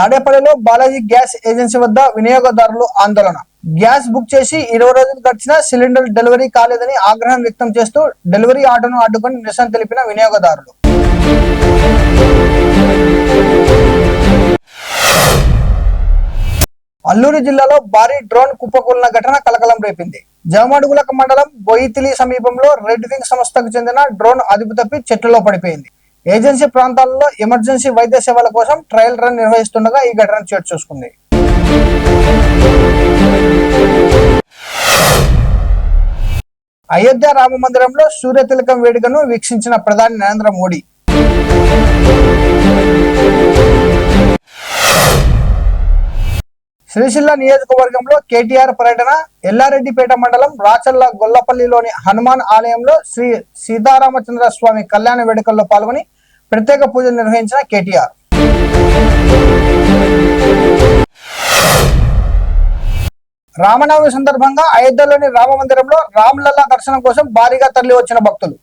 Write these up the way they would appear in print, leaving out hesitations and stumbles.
తాడేపల్లిలో Balaji gas agency వద్ద వినియోగదారులు ఆందోళన. గ్యాస్ బుక్ చేసి 20 రోజులు గడిచినా సిలిండర్ డెలివరీ కాలేదని ఆగ్రహం వ్యక్తం చేస్తూ డెలివరీ ఆటోను అడ్డుకొని నిరసన తెలిపిన వినియోగదారులు. అల్లూరు జిల్లాలో భారీ డ్రోన్ కుప్పకూలిన ఘటన కలకలం రేపింది. జమడుగులక మండలం బొయితిలి సమీపంలో రెడ్ వింగ్ సంస్థకు చెందిన డ్రోన్ అదుపు తప్పి చెట్లలో పడిపోయింది. ఏజెన్సీ ప్రాంతాలలో ఎమర్జెన్సీ వైద్య సేవల కోసం ట్రయల్ రన్ నిర్వహిస్తుండగా ఈ ఘటన చోటు చేసుకుంది. అయోధ్య రామ మందిరంలో సూర్యతిలకం వేడుకను వీక్షించిన ప్రధాని నరేంద్ర మోడీ. శ్రీశైల నియోజకవర్గంలో కేటీఆర్ పర్యటన. ఎల్లారెడ్డిపేట మండలం రాచల్ల గొల్లపల్లిలోని హనుమాన్ ఆలయంలో శ్రీ సీతారామచంద్ర స్వామి కళ్యాణ వేడుకల్లో పాల్గొని ప్రత్యేక పూజలు నిర్వహించిన కేటీఆర్. రామనవమి సందర్భంగా అయోధ్యలోని రామ మందిరంలో రామ్లల్లా దర్శనం కోసం భారీగా తరలి వచ్చిన భక్తులు.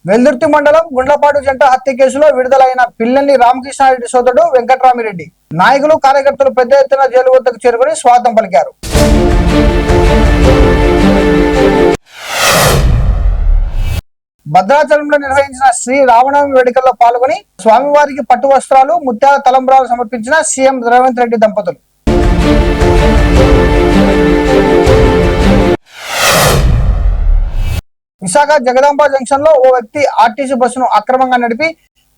వెల్దుర్తి మండలం గుండ్లపాడు జంట హత్య కేసులో విడుదలైన పిల్లల్ని రామకృష్ణారెడ్డి సోదరుడు వెంకట్రామిరెడ్డి. నాయకులు కార్యకర్తలు పెద్ద ఎత్తున జైలు వద్దకు చేరుకుని స్వాగతం పలికారు. భద్రాచలంలో నిర్వహించిన శ్రీ రామనవమి వేడుకల్లో పాల్గొని స్వామివారికి పట్టు వస్త్రాలు, ముత్యాల తలంబ్రాలు సమర్పించిన సీఎం రేవంత్ రెడ్డి దంపతులు. విశాఖ జగదాంబ జంక్షన్ లో ఓ వ్యక్తి ఆర్టీసీ బస్సును అక్రమంగా నడిపి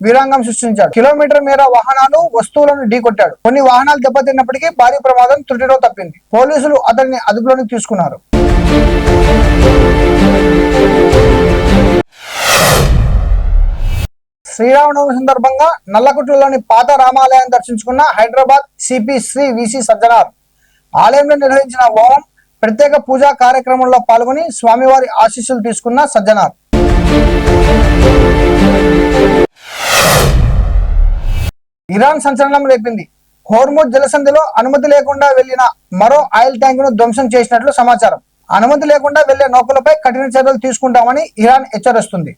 వీరాంగం సృష్టించాడు. కిలోమీటర్ మేర వాహనాలు, వస్తువులను ఢీకొట్టాడు. కొన్ని వాహనాలు దెబ్బతిన్నప్పటికీ భారీ ప్రమాదం త్రుటిలో తప్పింది. పోలీసులు అతడిని అదుపులోకి తీసుకున్నారు. శ్రీరామనవమి సందర్భంగా నల్లకుట్లలోని పాత రామాలయాన్ని దర్శించుకున్న హైదరాబాద్ సిపి శ్రీ విసి సజ్జనార్. ఆలయంలో నిర్వహించిన హోమం, ప్రత్యేక పూజా కార్యక్రమంలో పాల్గొని స్వామివారి ఆశీస్సులు తీసుకున్న సజ్జనార్. ఇరాన్ సంచలనం రేపింది. హోర్ముజ్ జలసంధిలో అనుమతి లేకుండా వెళ్లిన మరో ఆయిల్ ట్యాంక్ ను ధ్వంసం చేసినట్లు సమాచారం. అనుమతి లేకుండా వెళ్లే నౌకలపై కఠిన చర్యలు తీసుకుంటామని ఇరాన్ హెచ్చరిస్తుంది.